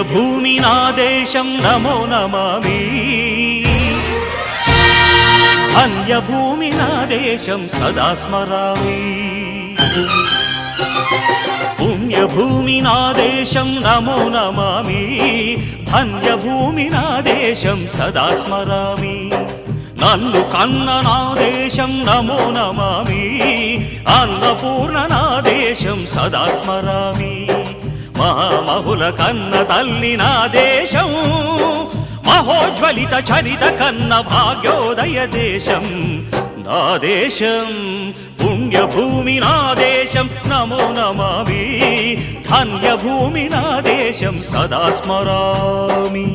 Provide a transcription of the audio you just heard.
పుణ్యభూమి నా దేశం నమో నమామి ధన్యభూమి నా దేశం సదా స్మరామి పుణ్యభూమి నా దేశం నమో నమామి ధన్యభూమి నా దేశం సదా స్మరామి నన్ను కన్న నా దేశం నమో నమామి అన్నపూర్ణ నా దేశం సదా స్మరామి మహామహుల కన్న తల్లి నా దేశం మహోజ్వలిత చరిత కన్న భాగ్యోదయ దేశం నా దేశం పుణ్యభూమి నా దేశం నమో నమామి ధన్యభూమి నా దేశం సదా స్మరామి